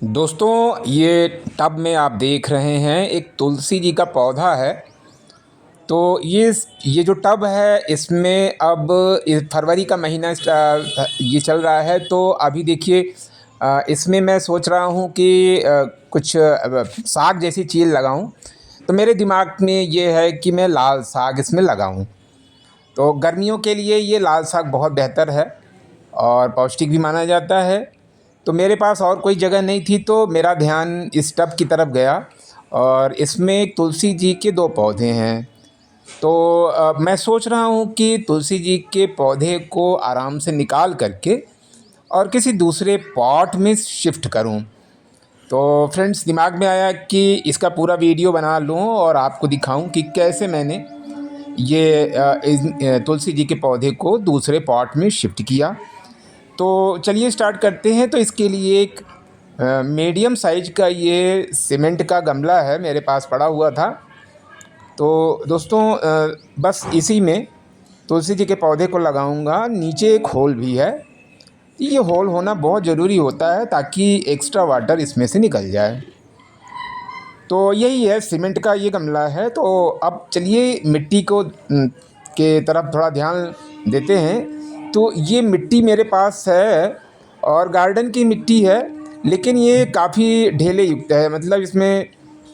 दोस्तों, ये टब में आप देख रहे हैं एक तुलसी जी का पौधा है। तो ये जो टब है इसमें अब फरवरी का महीना ये चल रहा है। तो अभी देखिए, इसमें मैं सोच रहा हूँ कि कुछ साग जैसी चीज़ लगाऊँ। तो मेरे दिमाग में ये है कि मैं लाल साग इसमें लगाऊँ। तो गर्मियों के लिए ये लाल साग बहुत बेहतर है और पौष्टिक भी माना जाता है। तो मेरे पास और कोई जगह नहीं थी, तो मेरा ध्यान इस टब की तरफ गया और इसमें तुलसी जी के 2 पौधे हैं। तो मैं सोच रहा हूँ कि तुलसी जी के पौधे को आराम से निकाल करके और किसी दूसरे पॉट में शिफ्ट करूँ। तो फ्रेंड्स, दिमाग में आया कि इसका पूरा वीडियो बना लूँ और आपको दिखाऊँ कि कैसे मैंने तुलसी जी के पौधे को दूसरे पॉट में शिफ्ट किया। तो चलिए स्टार्ट करते हैं। तो इसके लिए एक मीडियम साइज़ का ये सीमेंट का गमला है, मेरे पास पड़ा हुआ था। तो दोस्तों, बस इसी में तुलसी जी के पौधे को लगाऊंगा। नीचे एक होल भी है। ये होल होना बहुत ज़रूरी होता है ताकि एक्स्ट्रा वाटर इसमें से निकल जाए। तो यही है, सीमेंट का ये गमला है। तो अब चलिए मिट्टी के तरफ थोड़ा ध्यान देते हैं। तो ये मिट्टी मेरे पास है और गार्डन की मिट्टी है, लेकिन ये काफ़ी ढेले युक्त है। मतलब इसमें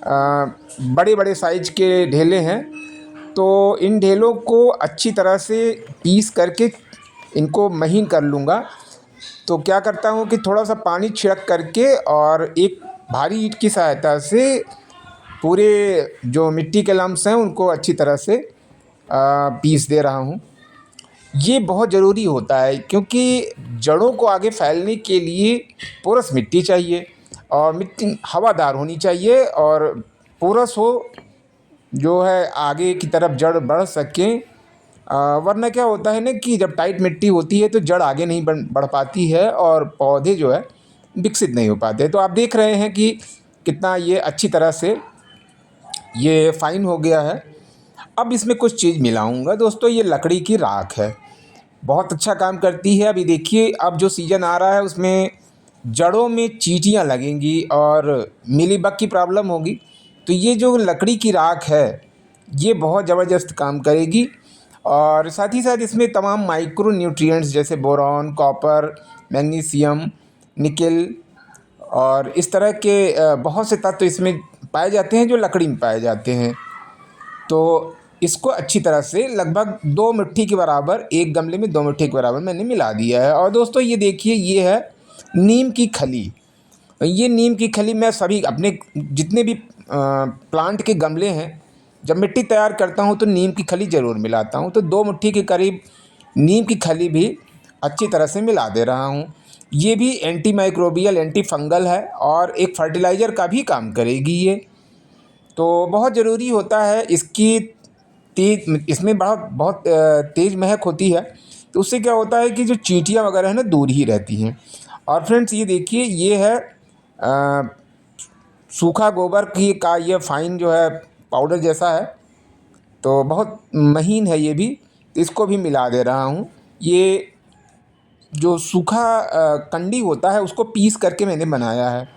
बड़े बड़े साइज के ढेले हैं। तो इन ढेलों को अच्छी तरह से पीस करके इनको महीन कर लूँगा। तो क्या करता हूँ कि थोड़ा सा पानी छिड़क करके और एक भारी ईंट की सहायता से पूरे जो मिट्टी के लम्स हैं उनको अच्छी तरह से पीस दे रहा हूँ। ये बहुत ज़रूरी होता है क्योंकि जड़ों को आगे फैलने के लिए पोरस मिट्टी चाहिए और मिट्टी हवादार होनी चाहिए और पोरस हो, जो है आगे की तरफ जड़ बढ़ सकें। वरना क्या होता है ना कि जब टाइट मिट्टी होती है तो जड़ आगे नहीं बढ़ पाती है और पौधे जो है विकसित नहीं हो पाते। तो आप देख रहे हैं कि कितना ये अच्छी तरह से ये फाइन हो गया है। अब इसमें कुछ चीज़ मिलाऊंगा। दोस्तों, ये लकड़ी की राख है, बहुत अच्छा काम करती है। अभी देखिए, अब जो सीज़न आ रहा है उसमें जड़ों में चींटियाँ लगेंगी और मिलीबग की प्रॉब्लम होगी। तो ये जो लकड़ी की राख है ये बहुत ज़बरदस्त काम करेगी। और साथ ही साथ इसमें तमाम माइक्रो न्यूट्रिएंट्स जैसे बोरॉन, कॉपर, मैग्नीशियम, निकेल और इस तरह के बहुत से तत्व इसमें पाए जाते हैं जो लकड़ी में पाए जाते हैं। तो इसको अच्छी तरह से लगभग 2 मुट्ठी के बराबर, एक गमले में 2 मुट्ठी के बराबर मैंने मिला दिया है। और दोस्तों, ये देखिए, ये है नीम की खली। ये नीम की खली मैं सभी अपने जितने भी प्लांट के गमले हैं, जब मिट्टी तैयार करता हूँ तो नीम की खली ज़रूर मिलाता हूँ। तो 2 मुट्ठी के करीब नीम की खली भी अच्छी तरह से मिला दे रहा हूँ। ये भी एंटी माइक्रोबियल, एंटी फंगल है और एक फर्टिलाइज़र का भी काम करेगी ये। तो बहुत ज़रूरी होता है इसकी तेज, इसमें बहुत बहुत तेज़ महक होती है। तो उससे क्या होता है कि जो चींटियाँ वगैरह है ना, दूर ही रहती हैं। और फ्रेंड्स, ये देखिए, ये है सूखा गोबर की का ये फाइन जो है पाउडर जैसा है। तो बहुत महीन है ये भी। तो इसको भी मिला दे रहा हूँ। ये जो सूखा कंडी होता है उसको पीस करके मैंने बनाया है।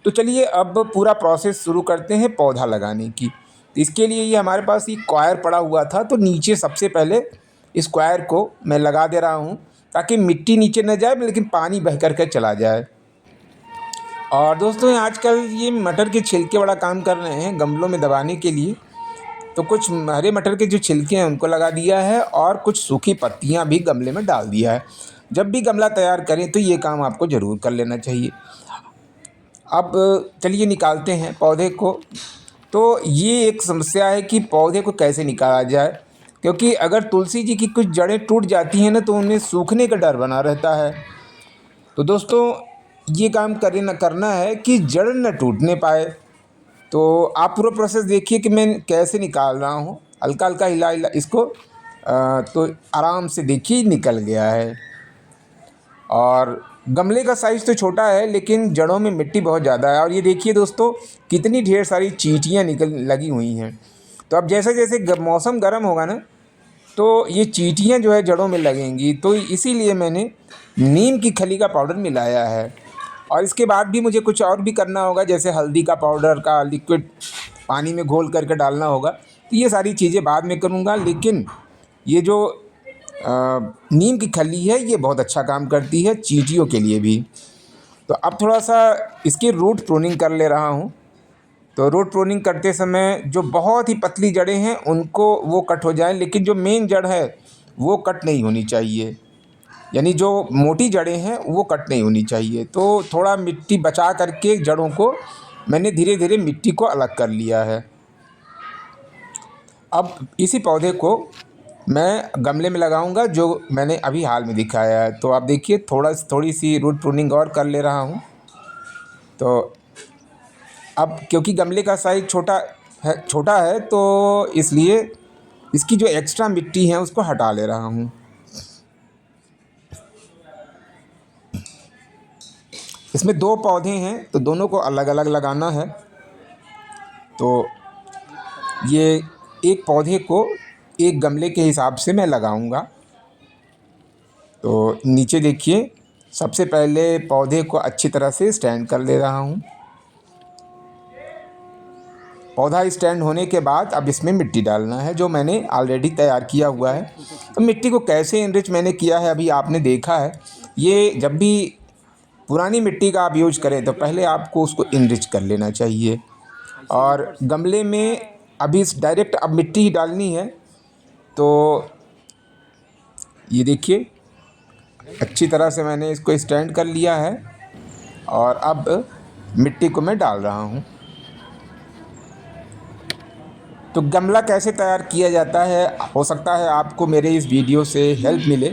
तो चलिए अब पूरा प्रोसेस शुरू करते हैं पौधा लगाने की। तो इसके लिए ये हमारे पास ये क्वायर पड़ा हुआ था, तो नीचे सबसे पहले इस क्वायर को मैं लगा दे रहा हूँ ताकि मिट्टी नीचे न जाए लेकिन पानी बह कर के चला जाए। और दोस्तों, आजकल ये मटर के छिलके बड़ा काम कर रहे हैं गमलों में दबाने के लिए। तो कुछ हरे मटर के जो छिलके हैं उनको लगा दिया है और कुछ सूखी पत्तियाँ भी गमले में डाल दिया है। जब भी गमला तैयार करें तो ये काम आपको ज़रूर कर लेना चाहिए। अब चलिए निकालते हैं पौधे को। तो ये एक समस्या है कि पौधे को कैसे निकाला जाए, क्योंकि अगर तुलसी जी की कुछ जड़ें टूट जाती हैं ना तो उनमें सूखने का डर बना रहता है। तो दोस्तों, ये काम करना है कि जड़ न टूटने पाए। तो आप पूरा प्रोसेस देखिए कि मैं कैसे निकाल रहा हूँ। हल्का हल्का हिला हिला इसको, तो आराम से देखिए निकल गया है। और गमले का साइज़ तो छोटा है लेकिन जड़ों में मिट्टी बहुत ज़्यादा है। और ये देखिए दोस्तों, कितनी ढेर सारी चींटियाँ निकल लगी हुई हैं। तो अब जैसे जैसे मौसम गर्म होगा ना, तो ये चींटियाँ जो है जड़ों में लगेंगी। तो इसीलिए मैंने नीम की खली का पाउडर मिलाया है। और इसके बाद भी मुझे कुछ और भी करना होगा, जैसे हल्दी का पाउडर का लिक्विड पानी में घोल करके डालना होगा। तो ये सारी चीज़ें बाद में करूँगा, लेकिन ये जो नीम की खली है ये बहुत अच्छा काम करती है चींटियों के लिए भी। तो अब थोड़ा सा इसकी रूट प्रूनिंग कर ले रहा हूँ। तो रूट प्रूनिंग करते समय जो बहुत ही पतली जड़ें हैं उनको वो कट हो जाएं, लेकिन जो मेन जड़ है वो कट नहीं होनी चाहिए, यानी जो मोटी जड़ें हैं वो कट नहीं होनी चाहिए। तो थोड़ा मिट्टी बचा करके जड़ों को मैंने धीरे धीरे मिट्टी को अलग कर लिया है। अब इसी पौधे को मैं गमले में लगाऊंगा जो मैंने अभी हाल में दिखाया है। तो आप देखिए थोड़ी सी रूट प्रूनिंग और कर ले रहा हूँ। तो अब क्योंकि गमले का साइज़ छोटा है तो इसलिए इसकी जो एक्स्ट्रा मिट्टी है उसको हटा ले रहा हूँ। इसमें 2 पौधे हैं तो दोनों को अलग अलग लगाना है। तो ये एक पौधे को एक गमले के हिसाब से मैं लगाऊंगा। तो नीचे देखिए, सबसे पहले पौधे को अच्छी तरह से स्टैंड कर ले रहा हूँ। पौधा स्टैंड होने के बाद अब इसमें मिट्टी डालना है जो मैंने ऑलरेडी तैयार किया हुआ है। तो मिट्टी को कैसे इनरिच मैंने किया है अभी आपने देखा है। ये जब भी पुरानी मिट्टी का आप यूज करें तो पहले आपको उसको इनरिच कर लेना चाहिए। और गमले में अभी डायरेक्ट अब मिट्टी ही डालनी है। तो ये देखिए अच्छी तरह से मैंने इसको स्टैंड कर लिया है और अब मिट्टी को मैं डाल रहा हूँ। तो गमला कैसे तैयार किया जाता है, हो सकता है आपको मेरे इस वीडियो से हेल्प मिले।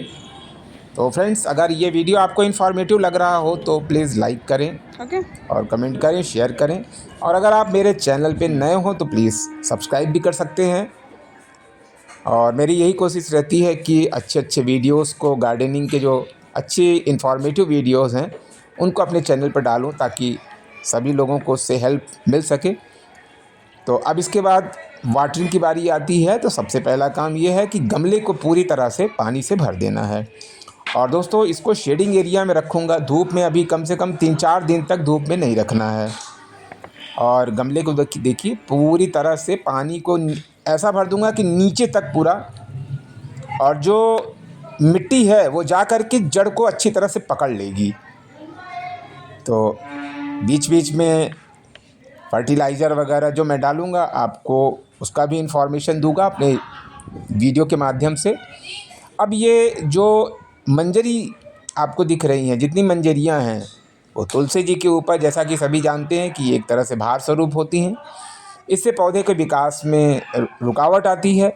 तो फ्रेंड्स, अगर ये वीडियो आपको इन्फॉर्मेटिव लग रहा हो तो प्लीज़ लाइक करें, और कमेंट करें, शेयर करें। और अगर आप मेरे चैनल पे नए हो तो प्लीज़ सब्सक्राइब भी कर सकते हैं। और मेरी यही कोशिश रहती है कि अच्छे अच्छे वीडियोस को, गार्डनिंग के जो अच्छे इन्फॉर्मेटिव वीडियोस हैं उनको अपने चैनल पर डालूं ताकि सभी लोगों को उससे हेल्प मिल सके। तो अब इसके बाद वाटरिंग की बारी आती है। तो सबसे पहला काम ये है कि गमले को पूरी तरह से पानी से भर देना है। और दोस्तों, इसको शेडिंग एरिया में रखूँगा, धूप में अभी कम से कम 3-4 दिन तक धूप में नहीं रखना है। और गमले को देखिए पूरी तरह से पानी को ऐसा भर दूंगा कि नीचे तक पूरा, और जो मिट्टी है वो जा कर के जड़ को अच्छी तरह से पकड़ लेगी। तो बीच बीच में फर्टिलाइज़र वगैरह जो मैं डालूँगा आपको उसका भी इन्फॉर्मेशन दूंगा अपने वीडियो के माध्यम से। अब ये जो मंजरी आपको दिख रही हैं, जितनी मंजरियाँ हैं वो तुलसी जी के ऊपर, जैसा कि सभी जानते हैं कि एक तरह से भार स्वरूप होती हैं। इससे पौधे के विकास में रुकावट आती है।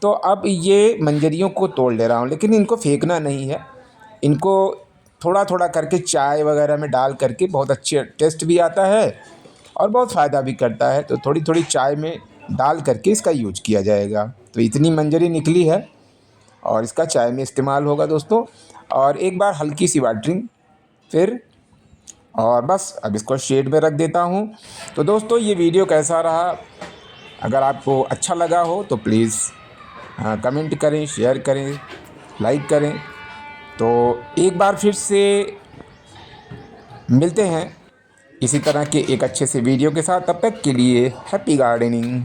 तो अब ये मंजरियों को तोड़ ले रहा हूँ, लेकिन इनको फेंकना नहीं है। इनको थोड़ा थोड़ा करके चाय वगैरह में डाल करके, बहुत अच्छे टेस्ट भी आता है और बहुत फ़ायदा भी करता है। तो थोड़ी थोड़ी चाय में डाल करके इसका यूज किया जाएगा। तो इतनी मंजरी निकली है और इसका चाय में इस्तेमाल होगा दोस्तों। और एक बार हल्की सी वाटरिंग फिर, और बस अब इसको शेड में रख देता हूँ। तो दोस्तों, ये वीडियो कैसा रहा, अगर आपको अच्छा लगा हो तो प्लीज़ कमेंट करें, शेयर करें, लाइक करें। तो एक बार फिर से मिलते हैं इसी तरह के एक अच्छे से वीडियो के साथ। तब तक के लिए हैप्पी गार्डनिंग।